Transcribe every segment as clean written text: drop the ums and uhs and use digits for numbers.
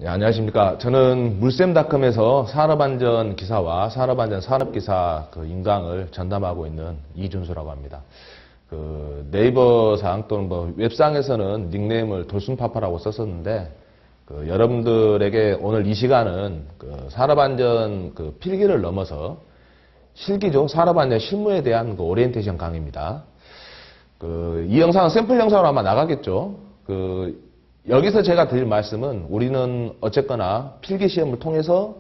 네, 안녕하십니까. 저는 물샘닷컴에서 산업안전 기사와 산업안전 산업기사 인강을 전담하고 있는 이준수라고 합니다. 네이버상 또는 웹상에서는 닉네임을 돌순파파라고 썼었는데, 여러분들에게 오늘 이 시간은 산업안전 필기를 넘어서 실기죠. 산업안전 실무에 대한 오리엔테이션 강의입니다. 이 영상은 샘플 영상으로 아마 나가겠죠. 여기서 제가 드릴 말씀은 우리는 어쨌거나 필기 시험을 통해서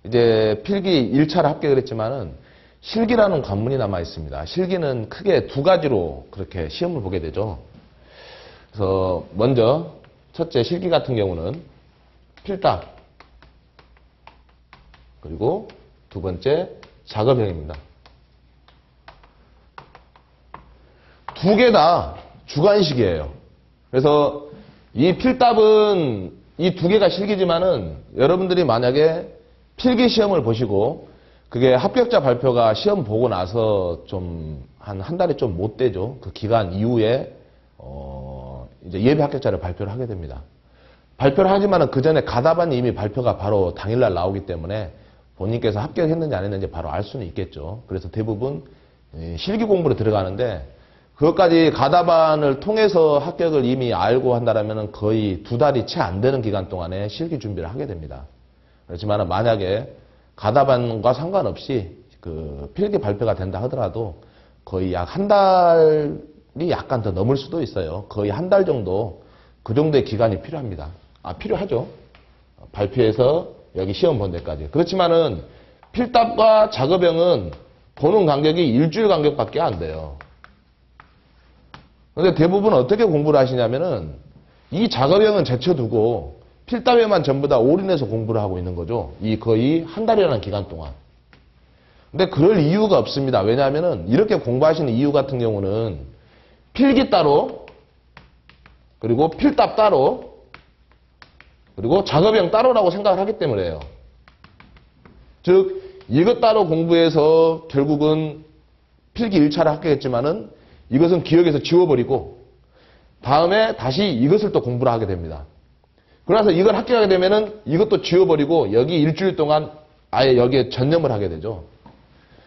이제 필기 1차를 합격을 했지만은 실기라는 관문이 남아 있습니다. 실기는 크게 두 가지로 그렇게 시험을 보게 되죠. 그래서 먼저 첫째 실기 같은 경우는 필답, 그리고 두 번째 작업형입니다. 두 개 다 주관식이에요. 그래서 이 필답은 이 두 개가 실기지만은 여러분들이 만약에 필기 시험을 보시고 그게 합격자 발표가 시험 보고 나서 좀 한 달이 좀 못 되죠. 그 기간 이후에 이제 예비 합격자를 발표를 하게 됩니다. 발표를 하지만은 그 전에 가답안이 이미 발표가 바로 당일날 나오기 때문에 본인께서 합격했는지 안 했는지 바로 알 수는 있겠죠. 그래서 대부분 실기 공부로 들어가는데 그것까지 가답안을 통해서 합격을 이미 알고 한다라면 거의 두 달이 채 안 되는 기간 동안에 실기 준비를 하게 됩니다. 그렇지만 만약에 가답안과 상관없이 필기 발표가 된다 하더라도 거의 약 한 달이 약간 더 넘을 수도 있어요. 거의 한 달 정도 그 정도의 기간이 필요합니다. 필요하죠. 발표해서 여기 시험 본 데까지. 그렇지만은 필답과 작업형은 보는 간격이 일주일 간격밖에 안 돼요. 근데 대부분 어떻게 공부를 하시냐면은 이 작업형은 제쳐두고 필답에만 전부 다 올인해서 공부를 하고 있는 거죠. 이 거의 한 달이라는 기간 동안. 근데 그럴 이유가 없습니다. 왜냐하면은 이렇게 공부하시는 이유 같은 경우는 필기 따로, 그리고 필답 따로, 그리고 작업형 따로라고 생각을 하기 때문에요. 즉 이것 따로 공부해서 결국은 필기 1차를 합격했지만은 이것은 기억에서 지워버리고 다음에 다시 이것을 또 공부를 하게 됩니다. 그래서 이걸 합격하게 되면은 이것도 지워버리고 여기 일주일 동안 아예 여기에 전념을 하게 되죠.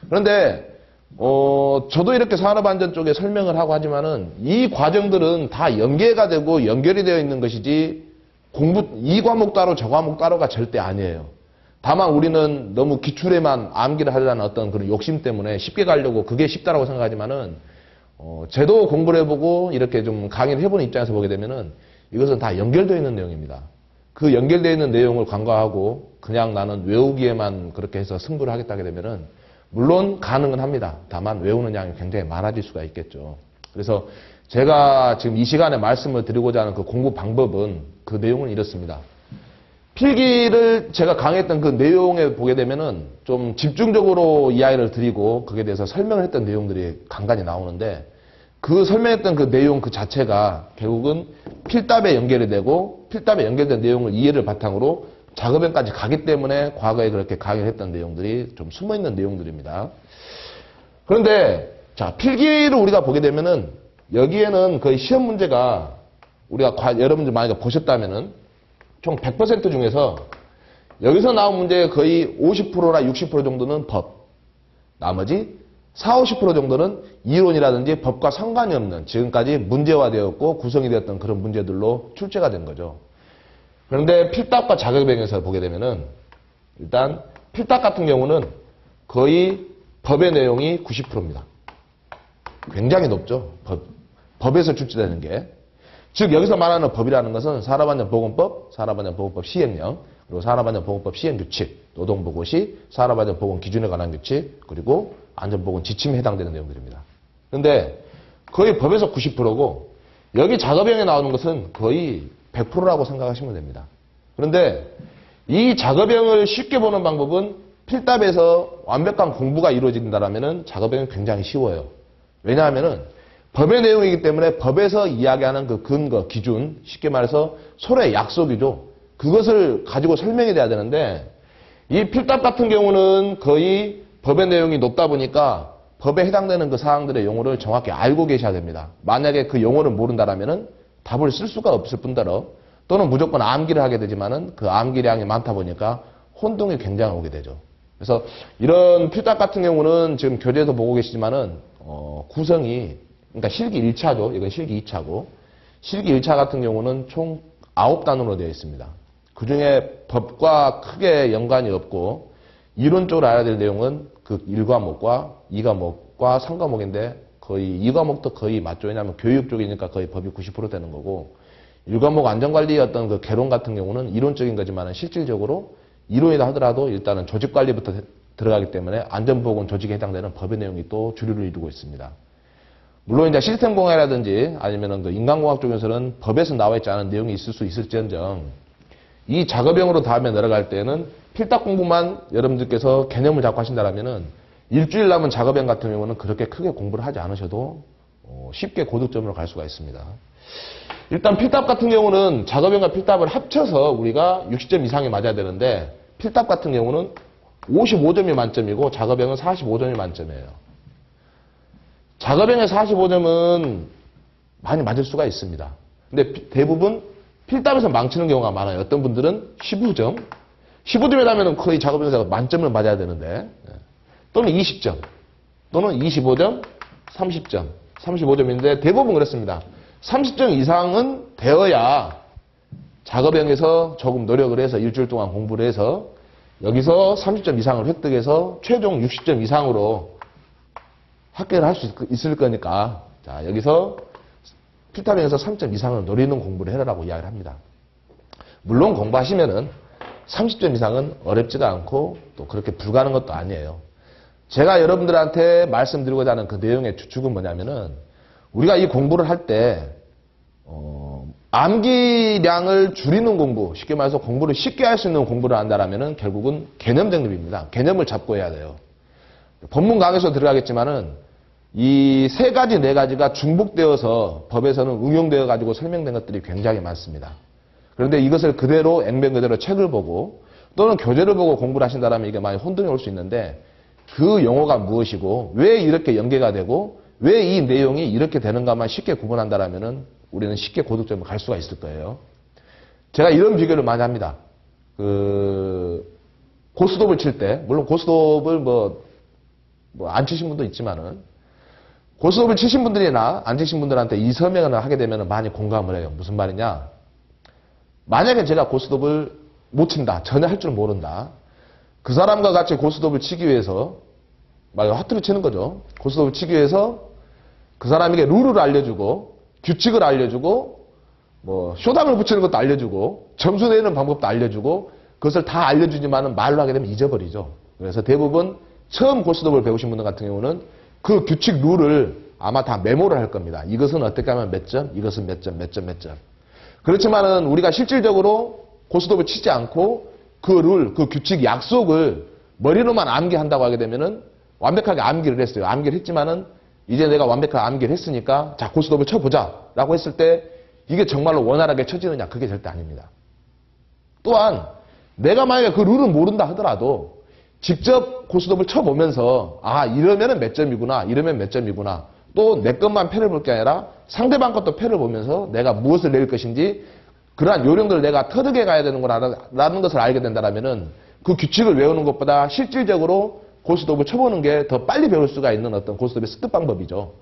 그런데 저도 이렇게 산업안전 쪽에 설명을 하고 하지만은 이 과정들은 다 연계가 되고 연결이 되어 있는 것이지 이 과목 따로 저 과목 따로가 절대 아니에요. 다만 우리는 너무 기출에만 암기를 하려는 어떤 그런 욕심 때문에 쉽게 가려고 그게 쉽다라고 생각하지만은 제도 공부를 해보고 이렇게 좀 강의를 해보는 입장에서 보게 되면은 이것은 다 연결되어 있는 내용입니다. 그 연결되어 있는 내용을 간과하고 그냥 나는 외우기에만 그렇게 해서 승부를 하겠다 하게 되면은 물론 가능은 합니다. 다만 외우는 양이 굉장히 많아질 수가 있겠죠. 그래서 제가 지금 이 시간에 말씀을 드리고자 하는 그 공부 방법은 그 내용은 이렇습니다. 필기를 제가 강의했던 그 내용에 보게 되면은 좀 집중적으로 이야기를 드리고 그에 대해서 설명을 했던 내용들이 간간히 나오는데 그 설명했던 그 내용 그 자체가 결국은 필답에 연결이 되고 필답에 연결된 내용을 이해를 바탕으로 작업형까지 가기 때문에 과거에 그렇게 강의를 했던 내용들이 좀 숨어있는 내용들입니다. 그런데 자 필기를 우리가 보게 되면은 여기에는 거의 시험 문제가 우리가 여러분들 만약에 보셨다면은 총 100% 중에서 여기서 나온 문제의 거의 50%나 60% 정도는 법, 나머지 40, 50% 정도는 이론이라든지 법과 상관이 없는 지금까지 문제화되었고 구성이 되었던 그런 문제들로 출제가 된 거죠. 그런데 필답과 작업형에서 보게 되면은 일단 필답 같은 경우는 거의 법의 내용이 90%입니다. 굉장히 높죠. 법에서 출제되는 게. 즉 여기서 말하는 법이라는 것은 산업안전보건법, 산업안전보건법 시행령, 그리고 산업안전보건법 시행규칙, 노동보고시, 산업안전보건기준에 관한 규칙, 그리고 안전보건 지침에 해당되는 내용들입니다. 그런데 거의 법에서 90%고 여기 작업형에 나오는 것은 거의 100%라고 생각하시면 됩니다. 그런데 이 작업형을 쉽게 보는 방법은 필답에서 완벽한 공부가 이루어진다면 작업형은 굉장히 쉬워요. 왜냐하면은 법의 내용이기 때문에 법에서 이야기하는 그 근거, 기준, 쉽게 말해서 서로의 약속이죠. 그것을 가지고 설명이 돼야 되는데 이 필답 같은 경우는 거의 법의 내용이 높다 보니까 법에 해당되는 그 사항들의 용어를 정확히 알고 계셔야 됩니다. 만약에 그 용어를 모른다라면은 답을 쓸 수가 없을 뿐더러 또는 무조건 암기를 하게 되지만은 그 암기량이 많다 보니까 혼동이 굉장히 오게 되죠. 그래서 이런 필답 같은 경우는 지금 교재에서 보고 계시지만은 구성이 그러니까 실기 1차죠. 이건 실기 2차고 실기 1차 같은 경우는 총 9단으로 되어 있습니다. 그 중에 법과 크게 연관이 없고 이론적으로 알아야 될 내용은 그 1과목과 2과목과 3과목인데 거의 2과목도 거의 맞죠. 왜냐하면 교육 쪽이니까 거의 법이 90% 되는 거고 1과목 안전관리의 어떤 그 개론 같은 경우는 이론적인 거지만 실질적으로 이론이다 하더라도 일단은 조직관리부터 들어가기 때문에 안전보건 조직에 해당되는 법의 내용이 또 주류를 이루고 있습니다. 물론 이제 시스템공학이라든지 아니면은 그 인간공학 쪽에서는 법에서 나와 있지 않은 내용이 있을 수 있을지언정 이 작업형으로 다음에 내려갈 때는 필답 공부만 여러분들께서 개념을 잡고 하신다면은 일주일 남은 작업형 같은 경우는 그렇게 크게 공부를 하지 않으셔도 쉽게 고득점으로 갈 수가 있습니다. 일단 필답 같은 경우는 작업형과 필답을 합쳐서 우리가 60점 이상이 맞아야 되는데 필답 같은 경우는 55점이 만점이고 작업형은 45점이 만점이에요. 작업형의 45점은 많이 맞을 수가 있습니다. 근데 대부분 필답에서 망치는 경우가 많아요. 어떤 분들은 15점, 15점이라면 거의 작업형에서 만점을 맞아야 되는데 또는 20점, 또는 25점, 30점, 35점인데 대부분 그렇습니다. 30점 이상은 되어야 작업형에서 조금 노력을 해서 일주일 동안 공부를 해서 여기서 30점 이상을 획득해서 최종 60점 이상으로 합격을 할 수 있을 거니까 자 여기서 필답형에서 3점 이상을 노리는 공부를 해라라고 이야기를 합니다. 물론 공부하시면은 30점 이상은 어렵지가 않고 또 그렇게 불가능한 것도 아니에요. 제가 여러분들한테 말씀드리고자 하는 그 내용의 주축은 뭐냐면은 우리가 이 공부를 할 때 암기량을 줄이는 공부, 쉽게 말해서 공부를 쉽게 할 수 있는 공부를 한다라면은 결국은 개념 정립입니다. 개념을 잡고 해야 돼요. 법문 강의에서 들어가겠지만은 이 세 가지, 네 가지가 중복되어서 법에서는 응용되어 가지고 설명된 것들이 굉장히 많습니다. 그런데 이것을 그대로 액면 그대로 책을 보고 또는 교재를 보고 공부를 하신다면 이게 많이 혼동이 올 수 있는데 그 용어가 무엇이고 왜 이렇게 연계가 되고 왜 이 내용이 이렇게 되는가만 쉽게 구분한다라면은 우리는 쉽게 고득점을 갈 수가 있을 거예요. 제가 이런 비교를 많이 합니다. 고스톱을 칠 때, 물론 고스톱을 안 치신 분도 있지만은, 고스톱을 치신 분들이나 안 치신 분들한테 이 설명을 하게 되면 많이 공감을 해요. 무슨 말이냐? 만약에 제가 고스톱을 못 친다. 전혀 할 줄 모른다. 그 사람과 같이 고스톱을 치기 위해서, 막 하트를 치는 거죠. 고스톱을 치기 위해서 그 사람에게 룰을 알려주고, 규칙을 알려주고, 쇼담을 붙이는 것도 알려주고, 점수 내는 방법도 알려주고, 그것을 다 알려주지만은 말로 하게 되면 잊어버리죠. 그래서 대부분 처음 고스톱을 배우신 분들 같은 경우는 그 규칙 룰을 아마 다 메모를 할 겁니다. 이것은 어떻게 하면 몇 점, 이것은 몇 점, 몇 점, 몇 점. 그렇지만은 우리가 실질적으로 고스톱을 치지 않고 그 룰, 그 규칙 약속을 머리로만 암기한다고 하게 되면은 완벽하게 암기를 했어요. 암기를 했지만은 이제 내가 완벽하게 암기를 했으니까 자 고스톱을 쳐보자 라고 했을 때 이게 정말로 원활하게 쳐지느냐 그게 절대 아닙니다. 또한 내가 만약에 그 룰을 모른다 하더라도 직접 고스톱을 쳐보면서 아 이러면은 몇 점이구나 이러면 몇 점이구나 또 내 것만 패를 볼 게 아니라 상대방 것도 패를 보면서 내가 무엇을 내릴 것인지 그러한 요령들을 내가 터득해 가야 되는 거라는 것을 알게 된다면은 그 규칙을 외우는 것보다 실질적으로 고스톱을 쳐보는 게 더 빨리 배울 수가 있는 어떤 고스톱의 습득 방법이죠.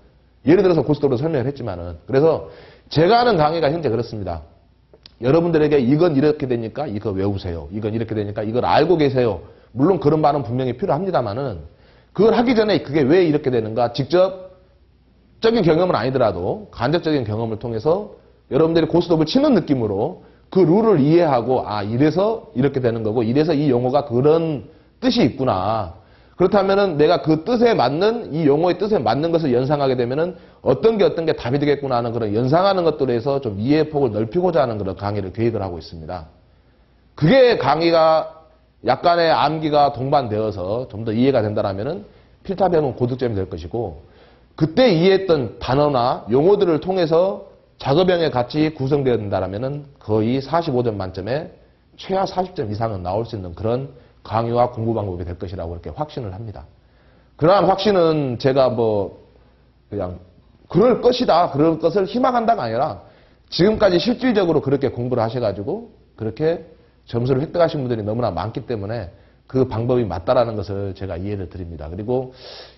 예를 들어서 고스톱으로 설명을 했지만은. 그래서 제가 하는 강의가 현재 그렇습니다. 여러분들에게 이건 이렇게 되니까 이거 외우세요. 이건 이렇게 되니까 이걸 알고 계세요. 물론 그런 말은 분명히 필요합니다만은 그걸 하기 전에 그게 왜 이렇게 되는가 직접적인 경험은 아니더라도 간접적인 경험을 통해서 여러분들이 고스톱을 치는 느낌으로 그 룰을 이해하고 아 이래서 이렇게 되는 거고 이래서 이 용어가 그런 뜻이 있구나. 그렇다면은 내가 그 뜻에 맞는 이 용어의 뜻에 맞는 것을 연상하게 되면은 어떤 게 답이 되겠구나 하는 그런 연상하는 것들에 서 좀 이해의 폭을 넓히고자 하는 그런 강의를 계획을 하고 있습니다. 그게 강의가 약간의 암기가 동반되어서 좀 더 이해가 된다라면은 필탑형은 고득점이 될 것이고 그때 이해했던 단어나 용어들을 통해서 작업형에 같이 구성되어야 된다라면은 거의 45점 만점에 최하 40점 이상은 나올 수 있는 그런 강의와 공부 방법이 될 것이라고 이렇게 확신을 합니다. 그러한 확신은 제가 그냥 그럴 것이다, 그럴 것을 희망한다가 아니라 지금까지 실질적으로 그렇게 공부를 하셔가지고 그렇게 점수를 획득하신 분들이 너무나 많기 때문에 그 방법이 맞다라는 것을 제가 이해를 드립니다. 그리고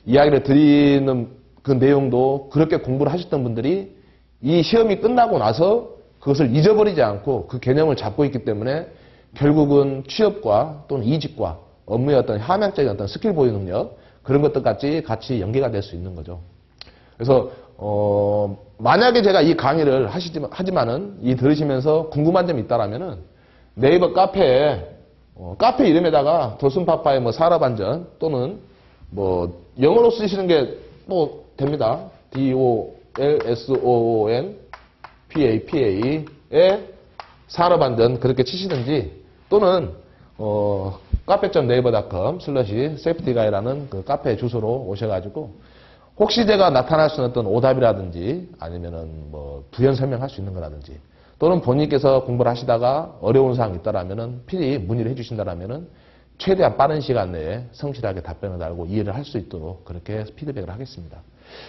이야기를 드리는 그 내용도 그렇게 공부를 하셨던 분들이 이 시험이 끝나고 나서 그것을 잊어버리지 않고 그 개념을 잡고 있기 때문에 결국은 취업과 또는 이직과 업무의 어떤 함양적인 어떤 스킬 보유 능력 그런 것들까지 같이 연계가 될 수 있는 거죠. 그래서 만약에 제가 이 강의를 하지만은 이 들으시면서 궁금한 점이 있다라면은 네이버 카페에 카페 이름에다가 도슨파파의 뭐 산업안전 또는 뭐 영어로 쓰시는 게 뭐 됩니다. DOLSOON PAPA의 산업안전 그렇게 치시든지 또는 카페.naver.com/safetygui라는 그 카페 주소로 오셔가지고 혹시 제가 나타날 수 있는 어떤 오답이라든지 아니면은 뭐 부연 설명할 수 있는 거라든지 또는 본인께서 공부를 하시다가 어려운 사항이 있다라면은 필히 문의를 해주신다라면은 최대한 빠른 시간 내에 성실하게 답변을 달고 이해를 할 수 있도록 그렇게 피드백을 하겠습니다.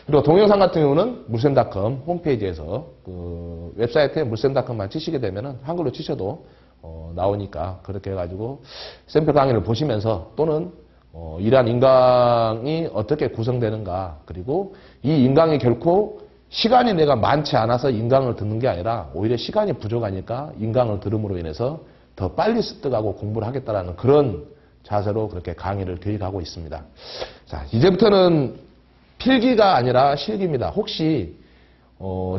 그리고 동영상 같은 경우는 물쌤닷컴 홈페이지에서 그 웹사이트에 물쌤닷컴만 치시게 되면은 한글로 치셔도 나오니까 그렇게 해가지고 샘플 강의를 보시면서 또는 이러한 인강이 어떻게 구성되는가 그리고 이 인강이 결코 시간이 내가 많지 않아서 인강을 듣는 게 아니라 오히려 시간이 부족하니까 인강을 들음으로 인해서 더 빨리 습득하고 공부를 하겠다라는 그런 자세로 그렇게 강의를 교육하고 있습니다. 자, 이제부터는 필기가 아니라 실기입니다. 혹시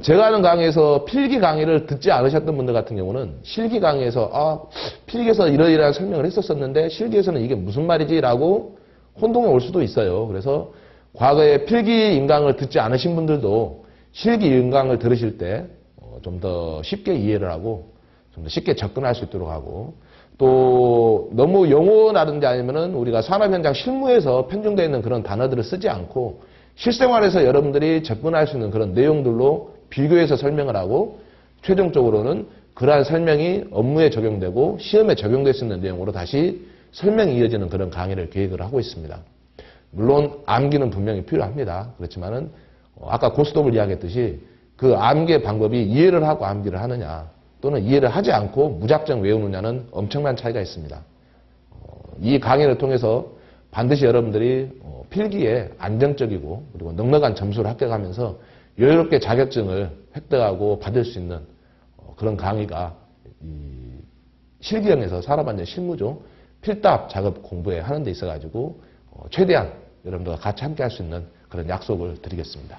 제가 하는 강의에서 필기 강의를 듣지 않으셨던 분들 같은 경우는 실기 강의에서 필기에서 이러이러한 설명을 했었었는데 실기에서는 이게 무슨 말이지? 라고 혼동이 올 수도 있어요. 그래서 과거에 필기 인강을 듣지 않으신 분들도 실기 인강을 들으실 때 좀 더 쉽게 이해를 하고 좀 더 쉽게 접근할 수 있도록 하고 또 너무 용어라든지 아니면은 우리가 산업 현장 실무에서 편중되어 있는 그런 단어들을 쓰지 않고 실생활에서 여러분들이 접근할 수 있는 그런 내용들로 비교해서 설명을 하고 최종적으로는 그러한 설명이 업무에 적용되고 시험에 적용될 수 있는 내용으로 다시 설명이 이어지는 그런 강의를 계획을 하고 있습니다. 물론 암기는 분명히 필요합니다. 그렇지만은 아까 고스톱을 이야기했듯이 그 암기의 방법이 이해를 하고 암기를 하느냐 또는 이해를 하지 않고 무작정 외우느냐는 엄청난 차이가 있습니다. 이 강의를 통해서 반드시 여러분들이 필기에 안정적이고 그리고 넉넉한 점수를 합격하면서 여유롭게 자격증을 획득하고 받을 수 있는 그런 강의가 실기형에서 산업안전 실무중 필답 작업 공부에 하는 데 있어가지고 최대한 여러분들과 같이 함께 할 수 있는 그런 약속을 드리겠습니다.